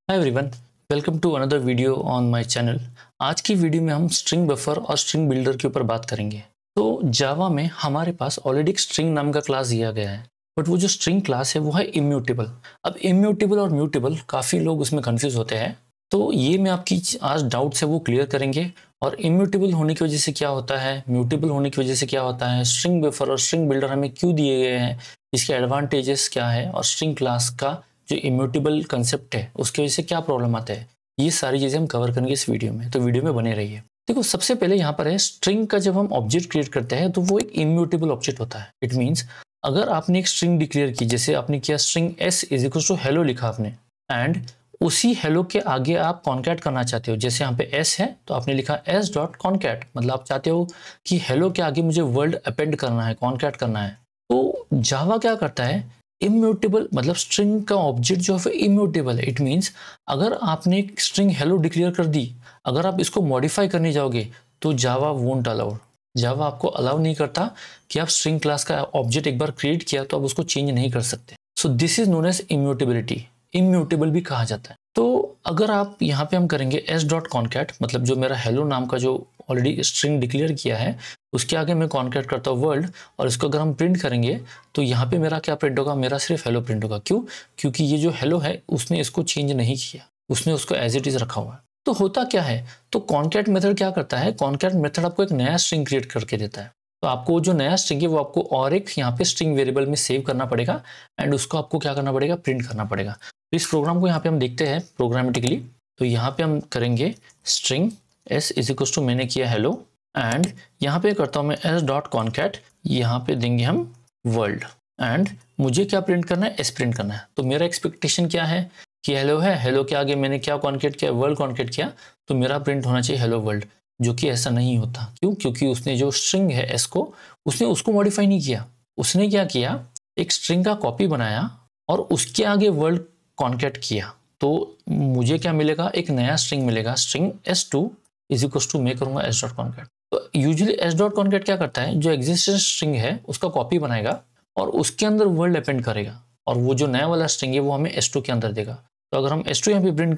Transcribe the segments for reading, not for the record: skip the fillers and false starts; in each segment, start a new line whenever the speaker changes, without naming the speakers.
Hi everyone, welcome to another video on my channel. आज की video में हम स्ट्रिंग बफर और स्ट्रिंग बिल्डर के ऊपर बात करेंगे। तो जावा में हमारे पास ऑलरेडी एक स्ट्रिंग नाम का क्लास दिया गया है, बट वो जो स्ट्रिंग क्लास है वो है इम्यूटेबल। अब इम्यूटेबल और म्यूटेबल काफ़ी लोग उसमें कंफ्यूज होते हैं, तो ये मैं आपकी आज डाउट्स है वो क्लियर करेंगे। और इम्यूटेबल होने की वजह से क्या होता है, म्यूटेबल होने की वजह से क्या होता है, स्ट्रिंग बफर और स्ट्रिंग बिल्डर हमें क्यों दिए गए हैं, इसके एडवांटेजेस क्या है, और स्ट्रिंग क्लास का जो इम्यूटेबल कंसेप्ट है उसकी वजह से क्या प्रॉब्लम आता है, ये सारी चीज़ें हम कवर करेंगे इस वीडियो में। तो वीडियो में बने रहिए। देखो, सबसे पहले यहाँ पर है स्ट्रिंग का। जब हम ऑब्जेक्ट क्रिएट करते हैं तो वो एक इम्यूटेबल ऑब्जेक्ट होता है। इट मीन्स अगर आपने एक स्ट्रिंग डिक्लेयर की, जैसे आपने किया string s is equal to hello लिखा आपने, एंड उसी हेलो के आगे आप कॉन्कैट करना चाहते हो। जैसे यहाँ पे s है तो आपने लिखा s डॉट कॉन्कैट, मतलब आप चाहते हो कि हेलो के आगे मुझे वर्ल्ड अपेंड करना है, कॉन्कैट करना है। तो जावा क्या करता है, इम्यूटेबल मतलब स्ट्रिंग का ऑब्जेक्ट जो है इम्यूटेबल है। इट मीन्स अगर आपने एक स्ट्रिंग हेलो डिक्लेयर कर दी, अगर आप इसको मॉडिफाई करने जाओगे तो जावा वोंट अलाउड। जावा आपको अलाउ नहीं करता कि आप स्ट्रिंग क्लास का ऑब्जेक्ट एक बार क्रिएट किया तो आप उसको चेंज नहीं कर सकते। So this is known as immutability, immutable भी कहा जाता है। तो अगर आप यहाँ पे हम करेंगे s डॉट कॉन्कैट, मतलब जो मेरा हेलो नाम का जो ऑलरेडी स्ट्रिंग डिक्लेयर किया है उसके आगे मैं कॉन्कैट करता हूँ वर्ल्ड, और इसको अगर हम प्रिंट करेंगे तो यहाँ पे मेरा क्या प्रिंट होगा, मेरा सिर्फ हेलो प्रिंट होगा। क्यों? क्योंकि ये जो हेलो है उसने इसको चेंज नहीं किया, उसने उसको एज इट इज रखा हुआ है। तो होता क्या है, तो कॉन्कैट मेथड क्या करता है, कॉन्कैट मेथड आपको एक नया स्ट्रिंग क्रिएट करके देता है। तो आपको जो नया स्ट्रिंग है वो आपको और एक यहाँ पे स्ट्रिंग वेरिएबल में सेव करना पड़ेगा, एंड उसको आपको क्या करना पड़ेगा, प्रिंट करना पड़ेगा। तो इस प्रोग्राम को यहाँ पे हम देखते हैं प्रोग्रामेटिकली। तो यहाँ पे हम करेंगे string s is equal to, मैंने किया हेलो, एंड यहाँ पे करता हूँ मैं s डॉट कॉन्कैट, यहाँ पे देंगे हम वर्ल्ड, एंड मुझे क्या प्रिंट करना है, s प्रिंट करना है। तो मेरा एक्सपेक्टेशन क्या है कि हेलो है, हेलो के आगे मैंने क्या कॉन्कैट किया, वर्ल्ड कॉन्कैट किया, तो मेरा प्रिंट होना चाहिए हेलो वर्ल्ड, जो कि ऐसा नहीं होता। क्यों? क्योंकि उसने जो स्ट्रिंग है s को, उसने उसको मॉडिफाई नहीं किया। उसने क्या किया, एक स्ट्रिंग का कॉपी बनाया और उसके आगे वर्ल्ड कॉन्कैट किया। तो मुझे क्या मिलेगा, एक नया स्ट्रिंग मिलेगा, string s2 is equal to, मैं करूंगा s डॉट कॉन्कैट। तो यूजुअली s डॉट कॉन्कैट क्या करता है, जो एग्जिस्टिंग स्ट्रिंग है उसका कॉपी बनाएगा और उसके अंदर वर्ल्ड अपेंड करेगा, और वो जो नया वाला स्ट्रिंग है वो हमें s2 के अंदर देगा। तो अगर हम s2 यहाँ पे प्रिंट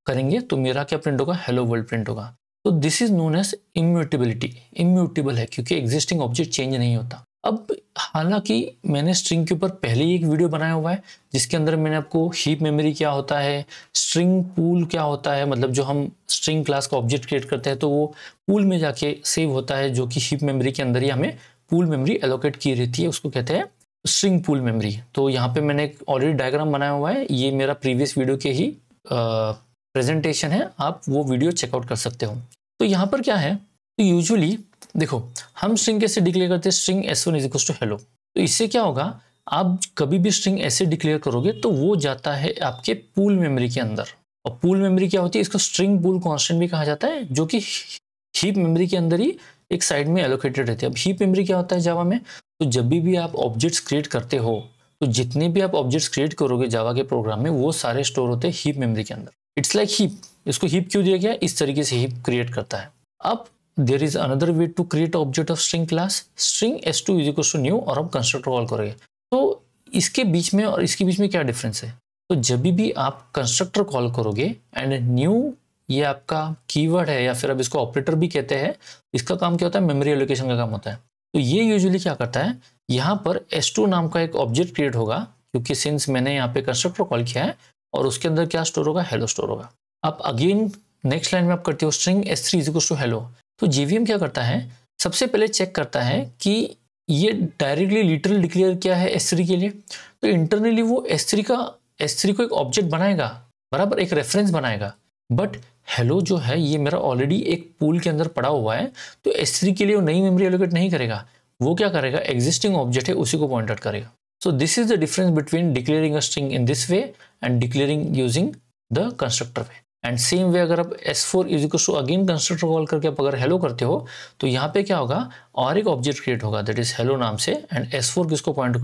करेंगे तो मेरा क्या प्रिंट होगा, हेलो वर्ल्ड प्रिंट होगा। तो this is known as immutability. Immutable है क्योंकि एग्जिस्टिंग ऑब्जेक्ट चेंज नहीं होता। अब हालांकि मैंने स्ट्रिंग के ऊपर पहले ही एक वीडियो बनाया हुआ है जिसके अंदर मैंने आपको हीप मेमोरी क्या होता है, स्ट्रिंग पूल क्या होता है, मतलब जो हम स्ट्रिंग क्लास का ऑब्जेक्ट क्रिएट करते हैं तो वो पूल में जाके सेव होता है, जो कि हीप मेमोरी के अंदर ही हमें पूल मेमोरी एलोकेट की रहती है, उसको कहते हैं स्ट्रिंग पूल मेमोरी। तो यहाँ पे मैंने एक ऑलरेडी डायग्राम बनाया हुआ है, ये मेरा प्रीवियस वीडियो के ही प्रेजेंटेशन है, आप वो वीडियो चेकआउट कर सकते हो। तो यहाँ पर क्या है, तो यूजुअली देखो हम स्ट्रिंग कैसे डिक्लेयर करते हैं, string s1 is equal to hello. तो इससे क्या होगा, आप कभी भी स्ट्रिंग ऐसे डिक्लेयर करोगे तो वो जाता है आपके पूल मेमोरी के अंदर। और पूल मेमोरी क्या होती है, इसको स्ट्रिंग पूल कांस्टेंट भी कहा जाता है, जो कि हीप मेमोरी के अंदर ही एक साइड में एलोकेटेड रहती है। अब हीप मेमोरी क्या होता है जावा में, तो जब भी आप ऑब्जेक्ट्स क्रिएट करते हो तो जितने भी आप ऑब्जेक्ट्स क्रिएट करोगे जावा के प्रोग्राम में वो सारे स्टोर होते हैं हीप मेमोरी के अंदर। It's like heap. इसको हीप क्यों दिया गया, इस तरीके से हीप क्रिएट करता है। अब there is another way to create object of string class, string s2 is equal to new, और हम कंस्ट्रक्टर कॉल करेंगे। तो इसके बीच में और इसके बीच में क्या डिफरेंस है, तो जब भी आप कंस्ट्रक्टर कॉल करोगे एंड न्यू, ये आपका कीवर्ड है या फिर अब इसको ऑपरेटर भी कहते हैं, इसका काम क्या होता है, मेमोरी एलोकेशन का काम होता है। तो ये यूजुअली क्या करता है, यहाँ पर s2 नाम का एक ऑब्जेक्ट क्रिएट होगा, क्योंकि सिंस मैंने यहाँ पे कंस्ट्रक्टर कॉल किया है, और उसके अंदर क्या स्टोर होगा, हेलो स्टोर होगा। अब अगेन नेक्स्ट लाइन में आप करते हो string s3 is equal to hello. तो JVM क्या करता है, सबसे पहले चेक करता है कि ये डायरेक्टली लिटरल डिक्लेयर किया है S3 के लिए, तो इंटरनली वो S3 को एक ऑब्जेक्ट बनाएगा, बराबर एक रेफरेंस बनाएगा। बट हेलो जो है ये मेरा ऑलरेडी एक पूल के अंदर पड़ा हुआ है, तो S3 के लिए वो नई मेमोरी एलोकेट नहीं करेगा, वो क्या करेगा, एग्जिस्टिंग ऑब्जेक्ट है उसी को पॉइंट आउट करेगा। So this is the difference between declaring a string in this way and declaring using the constructor way. And same way अगर आप s4 is equal to again constructor call करके आप अगर hello करते हो तो यहाँ पे क्या होगा, और एक ऑब्जेक्ट क्रिएट होगा दैट इज हेलो नाम से, एंड s4 किसको पॉइंट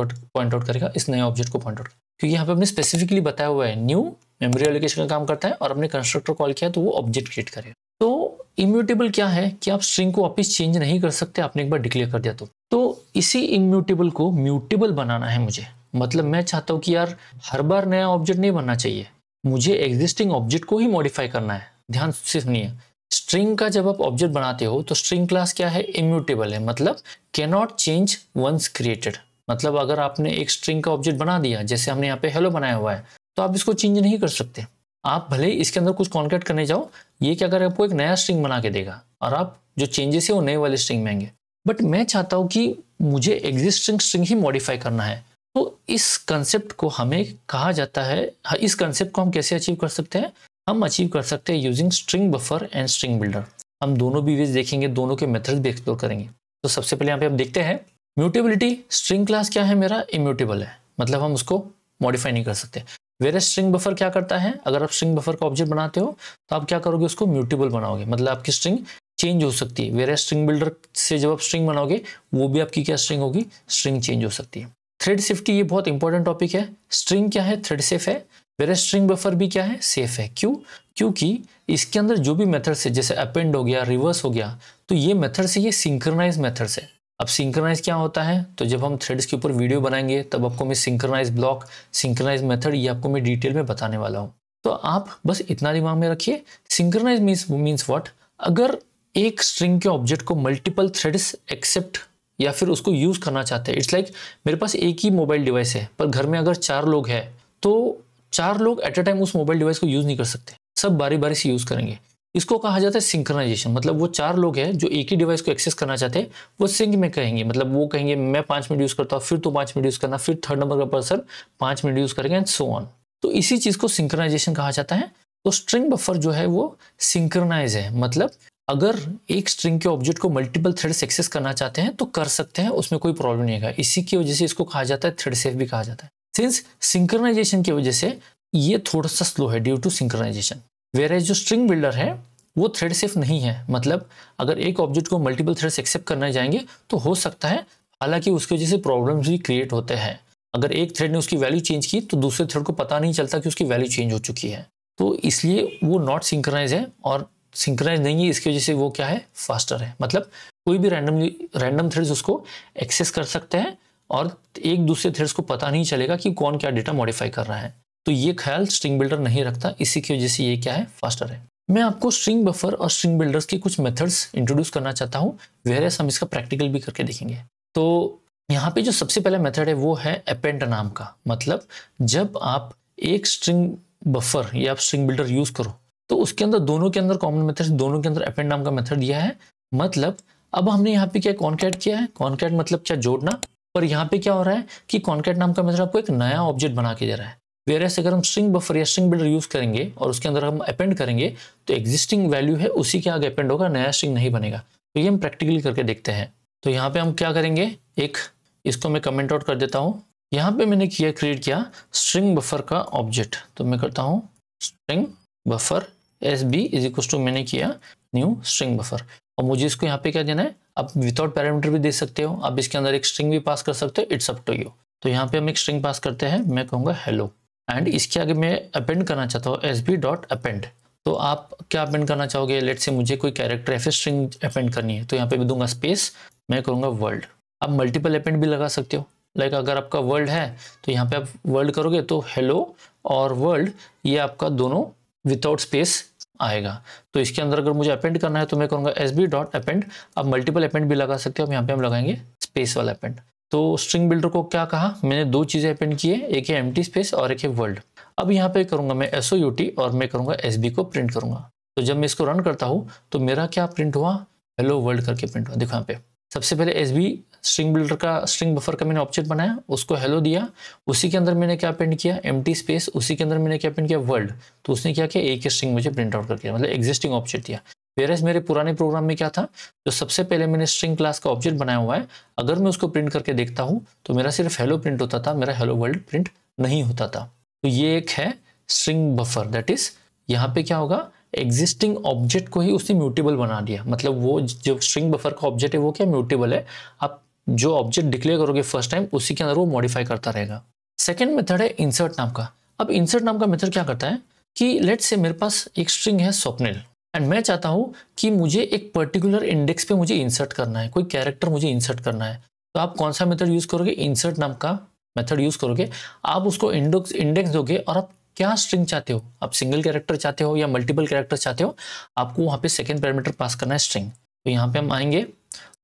आउट करेगा, इस नए ऑब्जेक्ट को पॉइंट आउट, क्योंकि यहाँ पे हमने स्पेसिफिकली बताया हुआ है न्यू मेमोरी एलोकेशन का काम करता है, और हमने कंस्ट्रक्टर कॉल किया तो वो ऑब्जेक्ट क्रिएट करेगा। तो इम्यूटेबल क्या है कि आप स्ट्रिंग को वापस चेंज नहीं कर सकते, आपने एक बार डिक्लेयर कर दिया तो इसी इम्यूटेबल को म्यूटेबल बनाना है मुझे। मतलब मैं चाहता हूँ कि यार हर बार नया ऑब्जेक्ट नहीं बनना चाहिए, मुझे एग्जिस्टिंग ऑब्जेक्ट को ही मॉडिफाई करना है। ध्यान से सुनिए, स्ट्रिंग का जब आप ऑब्जेक्ट बनाते हो तो स्ट्रिंग क्लास क्या है, इम्यूटेबल है, मतलब can not change once created. मतलब अगर आपने एक स्ट्रिंग का ऑब्जेक्ट बना दिया, जैसे हमने यहाँ पे हेलो बनाया हुआ है, तो आप इसको चेंज नहीं कर सकते। आप भले ही इसके अंदर कुछ कॉन्कैट करने जाओ, ये क्या करेगा, आपको एक नया स्ट्रिंग बना के देगा और आप जो चेंजेस है वो नए वाले स्ट्रिंग में आएंगे। बट मैं चाहता हूँ कि मुझे एग्जिस्टिंग स्ट्रिंग ही मॉडिफाई करना है, तो इस कंसेप्ट को हमें कहा जाता है, इस कंसेप्ट को हम कैसे अचीव कर सकते हैं, हम अचीव कर सकते हैं using string buffer and string builder. हम दोनों भी वेज देखेंगे, दोनों के मेथड्स भी एक्सप्लोर करेंगे। तो सबसे पहले यहाँ पे आप देखते हैं म्यूटेबिलिटी। स्ट्रिंग क्लास क्या है मेरा, इम्यूटेबल है, मतलब हम उसको मॉडिफाई नहीं कर सकते। वेरे स्ट्रिंग बफर क्या करता है, अगर आप स्ट्रिंग बफर का ऑब्जेक्ट बनाते हो तो आप क्या करोगे, उसको म्यूटेबल बनाओगे, मतलब आपकी स्ट्रिंग चेंज हो सकती है। वेरे स्ट्रिंग बिल्डर से जब आप स्ट्रिंग बनाओगे, वो भी आपकी क्या स्ट्रिंग होगी, स्ट्रिंग चेंज हो सकती है। थ्रेड सेफ्टी, ये बहुत इंपॉर्टेंट टॉपिक है। स्ट्रिंग क्या है, थ्रेड सेफ है, वेरे स्ट्रिंग बफर भी क्या है, सेफ है। क्यों, क्योंकि इसके अंदर जो भी मेथड्स है, जैसे अपेंड हो गया, रिवर्स हो गया, तो ये मेथड्स है, ये सिंक्रोनाइज मेथड्स है। अब सिंक्रोनाइज क्या होता है, तो जब हम थ्रेड्स के ऊपर वीडियो बनाएंगे तब आपको मैं सिंक्रोनाइज ब्लॉक, सिंक्रोनाइज मेथड, ये आपको मैं डिटेल में बताने वाला हूँ। तो आप बस इतना दिमाग में रखिए, सिंक्रोनाइज मीन्स व्हाट, अगर एक स्ट्रिंग के ऑब्जेक्ट को मल्टीपल थ्रेड्स एक्सेप्ट या फिर उसको यूज करना चाहते हैं, इट्स लाइक मेरे पास एक ही मोबाइल डिवाइस है, पर घर में अगर 4 लोग हैं तो 4 लोग एट अ टाइम उस मोबाइल डिवाइस को यूज नहीं कर सकते, सब बारी बारी से यूज करेंगे। इसको कहा जाता है सिंक्रोनाइजेशन। मतलब वो 4 लोग हैं जो एक ही डिवाइस को एक्सेस करना चाहते हैं, वो सिंक में कहेंगे, मतलब वो कहेंगे मैं 5 मिनट यूज करता हूँ, फिर तो 5 मिनट यूज करना, फिर थर्ड नंबर का पर्सन 5 मिनट यूज करेंगे एंड सो ऑन। तो इसी चीज को सिंक्रोनाइजेशन कहा जाता है। तो स्ट्रिंग बफर जो है वो सिंक्रोनाइज है, मतलब अगर एक स्ट्रिंग के ऑब्जेक्ट को मल्टीपल थ्रेड्स एक्सेस करना चाहते हैं तो कर सकते हैं, उसमें कोई प्रॉब्लम नहीं है। इसी की वजह से इसको कहा जाता है थ्रेड सेफ भी कहा जाता है। सिंस सिंक्रोनाइजेशन की वजह से ये थोड़ा सा स्लो है ड्यू टू सिंक्रोनाइजेशन। वेयर जो स्ट्रिंग बिल्डर है वो थ्रेड सेफ नहीं है, मतलब अगर एक ऑब्जेक्ट को मल्टीपल थ्रेड्स एक्सेप्ट करने जाएंगे तो हो सकता है, हालांकि उसकी वजह से प्रॉब्लम्स भी क्रिएट होते हैं। अगर एक थ्रेड ने उसकी वैल्यू चेंज की तो दूसरे थ्रेड को पता नहीं चलता कि उसकी वैल्यू चेंज हो चुकी है, तो इसलिए वो नॉट सिंक्रोनाइज है। और सिंक्रोनाइज नहीं है, इसकी वजह से वो क्या है, फास्टर है। मतलब कोई भी रैंडम थ्रेड्स उसको एक्सेस कर सकते हैं और एक दूसरे थ्रेड्स को पता नहीं चलेगा कि कौन क्या डेटा मॉडिफाई कर रहा है। तो ये ख्याल स्ट्रिंग बिल्डर नहीं रखता, इसी की वजह से ये क्या है, फास्टर है। मैं आपको स्ट्रिंग बफर और स्ट्रिंग बिल्डर्स की कुछ मेथड्स इंट्रोड्यूस करना चाहता हूँ, वेरियस हम इसका प्रैक्टिकल भी करके देखेंगे। तो यहाँ पे जो सबसे पहला मेथड है वो है अपेंड नाम का। मतलब जब आप एक स्ट्रिंग बफर या आप स्ट्रिंग बिल्डर यूज करो तो उसके अंदर दोनों के अंदर कॉमन मेथड, दोनों के अंदर अपेंड नाम का मेथड दिया है। मतलब अब हमने यहाँ पे क्या कॉन्कैट किया है, कॉन्कैट मतलब क्या, जोड़ना। पर यहाँ पे क्या हो रहा है कि कॉन्कैट नाम का मेथड आपको एक नया ऑब्जेक्ट बना के दे रहा है। वेरएस अगर हम स्ट्रिंग बफर या स्ट्रिंग बिल्डर यूज करेंगे और उसके अंदर हम अपेंड करेंगे तो एग्जिस्टिंग वैल्यू है उसी के आगे अपेंड होगा, नया स्ट्रिंग नहीं बनेगा। तो ये हम प्रैक्टिकली करके देखते हैं। तो यहाँ पे हम क्या करेंगे, एक इसको मैं कमेंट आउट कर देता हूँ। यहाँ पे मैंने क्रिएट किया स्ट्रिंग बफर का ऑब्जेक्ट, तो मैं करता हूँ string buffer SB is equal to, मैंने किया न्यू स्ट्रिंग बफर। और मुझे इसको यहाँ पे क्या देना है, आप विदाउट पैरामीटर भी दे सकते हो, आप इसके अंदर एक स्ट्रिंग भी पास कर सकते हो, इट्स अप टू यू। तो यहाँ पे हम एक स्ट्रिंग पास करते हैं, मैं कहूँगा हेलो, एंड इसके आगे मैं अपेंड करना चाहता हूँ SB.append। तो आप क्या अपेंड करना चाहोगे, लेट से मुझे कोई कैरेक्टर या फिर स्ट्रिंग अपेंड करनी है, तो यहाँ पे मैं दूंगा स्पेस, मैं करूँगा वर्ल्ड। आप मल्टीपल अपेंड भी लगा सकते हो, लाइक अगर आपका वर्ल्ड है तो यहाँ पे आप वर्ल्ड करोगे तो हेलो और वर्ल्ड ये आपका दोनों विदाउट स्पेस आएगा। तो इसके अंदर अगर मुझे अपेंड करना है तो मैं करूँगा SB.append। आप मल्टीपल अपेंड भी लगा सकते हो, यहाँ पे हम लगाएंगे स्पेस वाला अपेंड। तो स्ट्रिंग बिल्डर को क्या कहा, मैंने 2 चीज़ें अपेंड की है, एक है एम्प्टी स्पेस और एक है वर्ल्ड। अब यहाँ पे करूँगा मैं SOUT और मैं करूँगा SB को प्रिंट करूँगा। तो जब मैं इसको रन करता हूँ तो मेरा क्या प्रिंट हुआ, हेलो वर्ल्ड करके प्रिंट हुआ। देखो यहाँ पे सबसे पहले SB स्ट्रिंग बिल्डर का, स्ट्रिंग बफर का मैंने ऑब्जेक्ट बनाया, उसको हेलो दिया, उसी के अंदर मैंने क्या अपेंड किया, एम्प्टी स्पेस, उसी के अंदर मैंने क्या अपेंड किया, वर्ल्ड। तो उसने क्या किया, एक स्ट्रिंग मुझे प्रिंट आउट कर दिया, मतलब एग्जिस्टिंग ऑब्जेक्ट दिया। वेरएस मेरे पुराने प्रोग्राम में क्या था, जो सबसे पहले मैंने स्ट्रिंग क्लास का ऑब्जेक्ट बनाया हुआ है, अगर मैं उसको प्रिंट करके देखता हूँ तो मेरा सिर्फ हेलो प्रिंट होता था, मेरा हेलो वर्ल्ड प्रिंट नहीं होता था। तो ये एक है स्ट्रिंग बफर, दैट इज यहाँ पे क्या होगा, एग्जिस्टिंग ऑब्जेक्ट को ही उसने म्यूटेबल बना दिया। मतलब वो जो स्ट्रिंग बफर का ऑब्जेक्ट है वो क्या म्यूटेबल है, आप जो ऑब्जेक्ट डिक्लेयर करोगे फर्स्ट टाइम उसी के अंदर वो मॉडिफाई करता रहेगा। सेकेंड मेथड है इंसर्ट नाम का। अब इंसर्ट नाम का मेथड क्या करता है कि लेट से मेरे पास एक स्ट्रिंग है स्वप्निल, एंड मैं चाहता हूँ कि मुझे एक पर्टिकुलर इंडेक्स पे मुझे इंसर्ट करना है, कोई कैरेक्टर मुझे इंसर्ट करना है। तो आप कौन सा मेथड यूज करोगे, इंसर्ट नाम का मेथड यूज करोगे। आप उसको इंडेक्स दोगे और आप क्या स्ट्रिंग चाहते हो, आप सिंगल कैरेक्टर चाहते हो या मल्टीपल कैरेक्टर चाहते हो, आपको वहाँ पे सेकेंड पैरामीटर पास करना है स्ट्रिंग। तो यहाँ पे हम आएंगे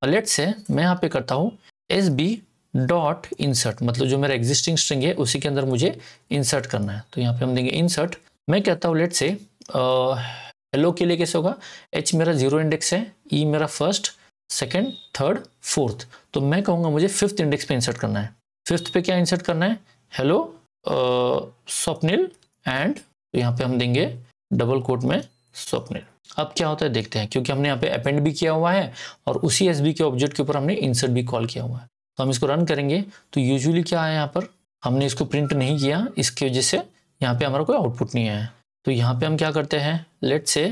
और लेट्स से मैं यहाँ पे करता हूँ SB डॉट इंसर्ट, मतलब जो मेरा एग्जिस्टिंग स्ट्रिंग है उसी के अंदर मुझे इंसर्ट करना है। तो यहाँ पे हम देंगे इंसर्ट, मैं कहता हूँ लेट्स से हेलो के लिए कैसे होगा, H मेरा 0 इंडेक्स है, E मेरा फर्स्ट, सेकेंड, थर्ड, फोर्थ, तो मैं कहूँगा मुझे फिफ्थ इंडेक्स पे इंसर्ट करना है। फिफ्थ पे क्या इंसर्ट करना है, हेलो स्वप्निल एंड, तो यहाँ पे हम देंगे डबल कोट में स्वप्निल। अब क्या होता है देखते हैं, क्योंकि हमने यहाँ पे अपेंड भी किया हुआ है और उसी SB के ऑब्जेक्ट के ऊपर हमने इंसर्ट भी कॉल किया हुआ है। तो हम इसको रन करेंगे तो यूजुअली क्या है, यहाँ पर हमने इसको प्रिंट नहीं किया, इसकी वजह से यहाँ पे हमारा कोई आउटपुट नहीं आया। तो यहाँ पे हम क्या करते हैं, लेट्स से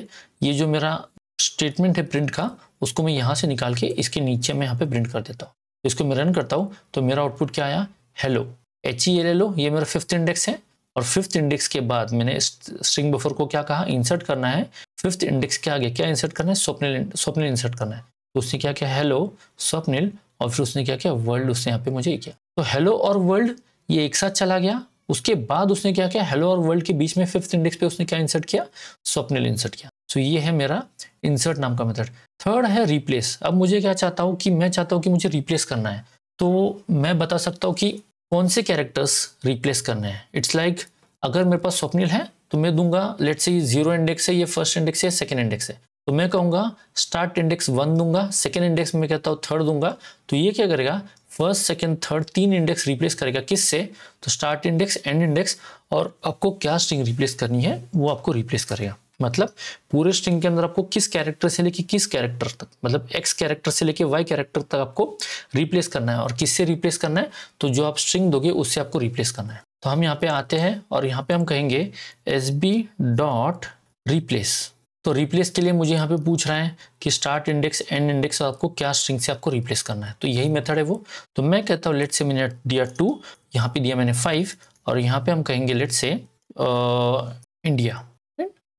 ये जो मेरा स्टेटमेंट है प्रिंट का, उसको मैं यहाँ से निकाल के इसके नीचे मैं यहाँ पे प्रिंट कर देता हूँ। तो इसको मैं रन करता हूँ तो मेरा आउटपुट क्या आया, हेलो HELLO, ये मेरा फिफ्थ इंडेक्स है और फिफ्थ इंडेक्स के बाद मैंने स्ट्रिंग बफर को क्या कहा, इंसर्ट करना है। फिफ्थ इंडेक्स के आगे क्या इंसर्ट करना है, स्वप्निल इंसर्ट करना है। तो उसने क्या किया, हेलो स्वप्निल, और फिर उसने क्या किया, वर्ल्ड, उसने यहाँ पे मुझे किया। तो हेलो और वर्ल्ड ये एक साथ चला गया। उसके बाद उसने क्या किया, हेलो और वर्ल्ड के बीच में फिफ्थ इंडेक्स पे उसने क्या इंसर्ट किया, स्वप्निल इंसर्ट किया। तो ये है मेरा इंसर्ट नाम का मेथड। थर्ड है रिप्लेस। अब मुझे क्या चाहता हूँ कि मैं चाहता हूँ कि मुझे रिप्लेस करना है, तो मैं बता सकता हूँ कि कौन से कैरेक्टर्स रिप्लेस करने हैं। इट्स लाइक अगर मेरे पास स्वप्निल है तो मैं दूंगा लेट्स से 0 इंडेक्स है, ये फर्स्ट इंडेक्स है, सेकंड इंडेक्स है, तो मैं कहूँगा स्टार्ट इंडेक्स 1 दूंगा, सेकंड इंडेक्स में कहता हूँ थर्ड दूंगा। तो ये क्या करेगा, first second third 3 index replace करेगा, किससे, तो स्टार्ट इंडेक्स, एंड इंडेक्स, और आपको क्या स्ट्रिंग रिप्लेस करनी है वो आपको रिप्लेस करेगा। मतलब पूरे स्ट्रिंग के अंदर आपको किस कैरेक्टर से लेके किस कैरेक्टर तक, मतलब X कैरेक्टर से लेके Y कैरेक्टर तक आपको रिप्लेस करना है। और किससे रिप्लेस करना है, तो जो आप स्ट्रिंग दोगे उससे आपको रिप्लेस करना है। तो हम यहाँ पे आते हैं और यहाँ पे हम कहेंगे SB डॉट रिप्लेस। तो रिप्लेस के लिए मुझे यहाँ पे पूछ रहा है कि स्टार्ट इंडेक्स, एंड इंडेक्स, आपको क्या स्ट्रिंग से आपको रिप्लेस करना है। तो यही मेथड है वो। तो मैं कहता हूँ लेट्स से मैंने दिया 2, यहाँ पे दिया मैंने 5, और यहाँ पे हम कहेंगे लेट्स से इंडिया।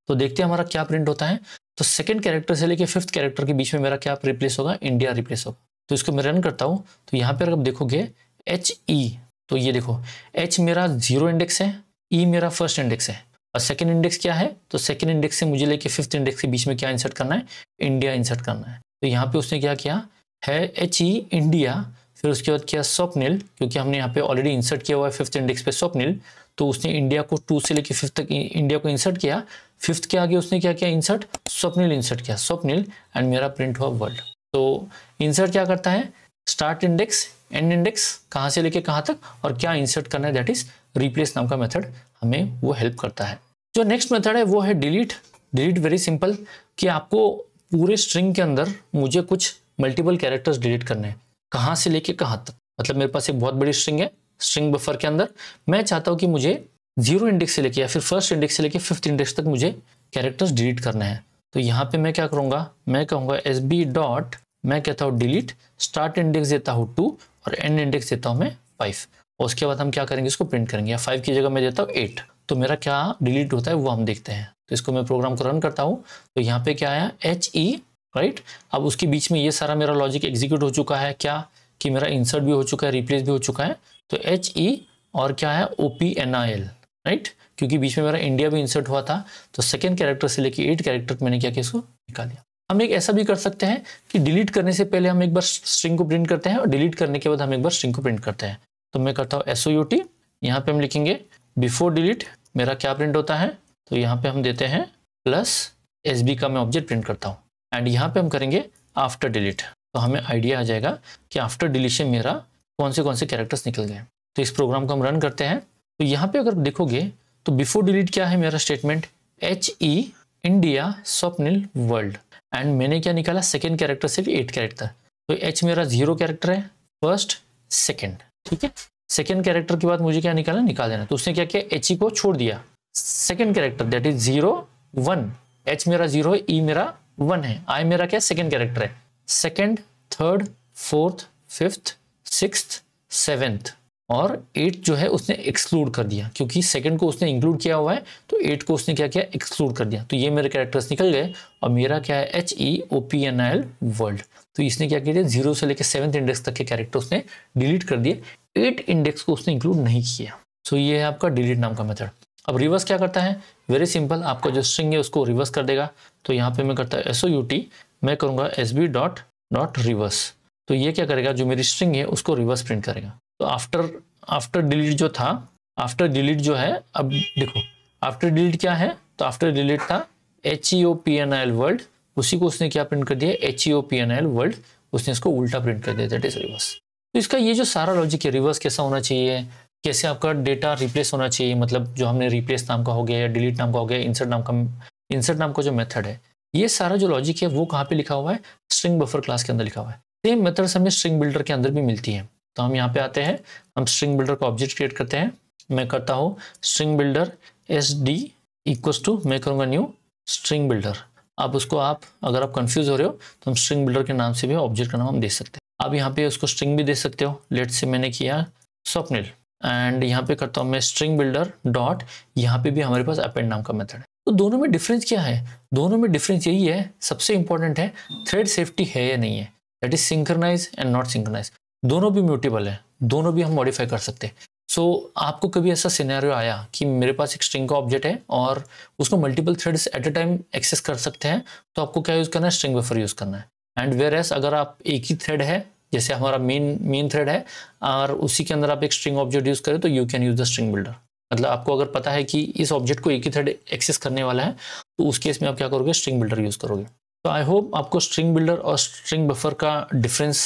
तो देखते हैं हमारा क्या प्रिंट होता है। तो सेकंड कैरेक्टर से लेके फिफ्थ कैरेक्टर के बीच में मेरा क्या रिप्लेस होगा, इंडिया रिप्लेस होगा। तो इसको मैं रन करता हूँ तो यहाँ पे अगर आप देखोगे HE, तो ये देखो H मेरा 0 इंडेक्स है, E मेरा फर्स्ट इंडेक्स है, और सेकंड इंडेक्स क्या है, तो सेकंड इंडेक्स से मुझे लेके फिफ्थ इंडेक्स के बीच में क्या इंसर्ट करना है, इंडिया इंसर्ट करना है। तो यहाँ पे उसने क्या किया है, HE इंडिया, फिर उसके बाद किया स्वप्निल, क्योंकि हमने यहाँ पे ऑलरेडी इंसर्ट किया हुआ है फिफ्थ इंडेक्स पे स्वप्निल, तो उसने इंडिया को 2 से लेके फिफ्थ तक इंडिया को इंसर्ट किया। फिफ्थ के आगे उसने क्या किया, इंसर्ट स्वप्निल इंसर्ट किया, स्वप्निल, एंड मेरा प्रिंट हुआ वर्ल्ड। तो इंसर्ट क्या करता है, स्टार्ट इंडेक्स, एंड इंडेक्स, कहाँ से लेके कहाँ तक, और क्या इंसर्ट करना है, दैट इज रिप्लेस नाम का मेथड हमें वो हेल्प करता है। जो नेक्स्ट मेथड है वो है डिलीट। डिलीट वेरी सिंपल, कि आपको पूरे स्ट्रिंग के अंदर मुझे कुछ मल्टीपल कैरेक्टर्स डिलीट करने हैं, कहाँ से लेके कहाँ तक। मतलब मेरे पास एक बहुत बड़ी स्ट्रिंग है, स्ट्रिंग बफर के अंदर मैं चाहता हूँ कि मुझे 0 इंडेक्स से लेके या फिर फर्स्ट इंडेक्स से लेके फिफ्थ इंडेक्स तक मुझे कैरेक्टर्स डिलीट करना है। तो यहाँ पे मैं क्या करूँगा, मैं कहूँगा SB डॉट, मैं कहता हूँ डिलीट, स्टार्ट इंडेक्स देता हूँ 2 और एंड इंडेक्स देता हूँ मैं 5, और उसके बाद हम क्या करेंगे, इसको प्रिंट करेंगे, या 5 की जगह मैं देता हूँ 8। तो मेरा क्या डिलीट होता है वो हम देखते हैं। तो इसको मैं प्रोग्राम को रन करता हूँ तो यहाँ पे क्या आया, HE, राइट। अब उसके बीच में ये सारा मेरा लॉजिक एग्जीक्यूट हो चुका है, क्या कि मेरा इंसर्ट भी हो चुका है, रिप्लेस भी हो चुका है। तो HE और क्या है, OPNIL, राइट, क्योंकि बीच में मेरा इंडिया भी इंसर्ट हुआ था। तो सेकेंड कैरेक्टर से लेके 8 कैरेक्टर मैंने क्या किया, इसको निकाल लिया। हम एक ऐसा भी कर सकते हैं कि डिलीट करने से पहले हम एक बार स्ट्रिंग को प्रिंट करते हैं और डिलीट करने के बाद हम एक बार स्ट्रिंग को प्रिंट करते हैं। तो मैं करता हूँ SOUT, यहाँ पे हम लिखेंगे बिफोर डिलीट, मेरा क्या प्रिंट होता है, तो यहाँ पे हम देते हैं प्लस SB का मैं ऑब्जेक्ट प्रिंट करता हूँ, एंड यहाँ पे हम करेंगे आफ्टर डिलीट। तो हमें आइडिया आ जाएगा कि आफ्टर डिलीशन मेरा कौन से कैरेक्टर्स निकल गए। तो इस प्रोग्राम को हम रन करते हैं। तो यहाँ पे अगर देखोगे तो बिफोर डिलीट क्या है मेरा statement, HE India Swapnil world, and मैंने क्या निकाला, सेकेंड कैरेक्टर से भी 8 कैरेक्टर। तो H मेरा 0 कैरेक्टर है, फर्स्ट सेकेंड, ठीक है। सेकेंड कैरेक्टर के बाद मुझे क्या निकालना, निकाल देना। तो उसने क्या किया, HE को छोड़ दिया, second character that is 0 1, H मेरा 0 है, E मेरा 1 है, I मेरा क्या सेकेंड कैरेक्टर है, second, third, fourth, fifth, sixth, seventh, और 8 जो है उसने एक्सक्लूड कर दिया, क्योंकि सेकंड को उसने इंक्लूड किया हुआ है, तो 8 को उसने क्या किया, एक्सक्लूड कर दिया। तो ये मेरे कैरेक्टर्स निकल गए, और मेरा क्या है, HEOPNIL वर्ल्ड। तो इसने क्या किया, 0 से लेकर 7th इंडेक्स तक के कैरेक्टर उसने डिलीट कर दिए, 8 इंडेक्स को उसने इंक्लूड नहीं किया। सो ये है आपका डिलीट नाम का मेथड। अब रिवर्स क्या करता है, वेरी सिंपल, आपका जो स्ट्रिंग है उसको रिवर्स कर देगा। तो यहाँ पे मैं करता है SOUT, मैं करूँगा SB डॉट डॉट रिवर्स। तो ये क्या करेगा, जो मेरी स्ट्रिंग है उसको रिवर्स प्रिंट करेगा। तो आफ्टर डिलीट जो था, आफ्टर डिलीट जो है, अब देखो आफ्टर डिलीट क्या है, तो आफ्टर डिलीट था HEOPNIL वर्ल्ड, उसी को उसने क्या प्रिंट कर दिया, HEOPNIL वर्ल्ड, उसने इसको उल्टा प्रिंट कर दिया, दैट इज रिवर्स। तो इसका ये जो सारा लॉजिक है, रिवर्स कैसा होना चाहिए, कैसे आपका डेटा रिप्लेस होना चाहिए, मतलब जो हमने रिप्लेस नाम का हो गया या डिलीट नाम का हो गया, इंसर्ट नाम का जो मेथड है, ये सारा जो लॉजिक है वो कहाँ पे लिखा हुआ है, स्ट्रिंग बफर क्लास के अंदर लिखा हुआ है। सेम मेथड्स हमें स्ट्रिंग बिल्डर के अंदर भी मिलती है। तो हम यहाँ पे आते हैं, हम स्ट्रिंग बिल्डर का ऑब्जेक्ट क्रिएट करते हैं। मैं करता हूँ string builder SD equals to, मैं करूँगा न्यू स्ट्रिंग बिल्डर। अब उसको आप अगर आप कंफ्यूज हो रहे हो तो हम स्ट्रिंग बिल्डर के नाम से भी ऑब्जेक्ट का नाम हम दे सकते हैं। आप यहाँ पे उसको स्ट्रिंग भी दे सकते हो, लेट से मैंने किया स्वप्निल, एंड यहाँ पे करता हूँ मैं स्ट्रिंग बिल्डर डॉट, यहाँ पे भी हमारे पास अपेंड नाम का मेथड है। तो दोनों में डिफरेंस क्या है, दोनों में डिफरेंस यही है, सबसे इंपॉर्टेंट है थ्रेड सेफ्टी है या नहीं है, that is synchronize and not synchronize. दोनों भी म्यूटेबल है, दोनों भी हम मॉडिफाई कर सकते हैं। सो आपको कभी ऐसा सिनेरियो आया कि मेरे पास एक स्ट्रिंग का ऑब्जेक्ट है और उसको multiple threads at a time access कर सकते हैं, तो आपको क्या यूज़ करना है, स्ट्रिंग बफर यूज़ करना है। एंड वेयर एस अगर आप एक ही थ्रेड है, जैसे हमारा मेन थ्रेड है और उसी के अंदर आप एक स्ट्रिंग ऑब्जेक्ट यूज़ करें, तो you can use the string builder. मतलब आपको अगर पता है कि इस ऑब्जेक्ट को एक ही थ्रेड एक्सेस करने वाला है, तो उस केस में आप क्या करोगे, स्ट्रिंग बिल्डर यूज़ करोगे। तो आई होप आपको स्ट्रिंग बिल्डर और स्ट्रिंग बफर का डिफरेंस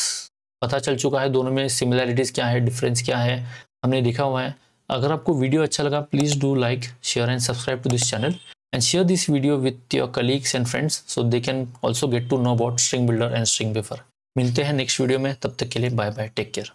पता चल चुका है, दोनों में सिमिलैरिटीज़ क्या है, डिफरेंस क्या है, हमने देखा हुआ है। अगर आपको वीडियो अच्छा लगा, please do like, share and subscribe to this channel and share this video with your colleagues and friends so they can also get to know about string builder and string buffer. मिलते हैं next video में, तब तक के लिए bye bye, take care.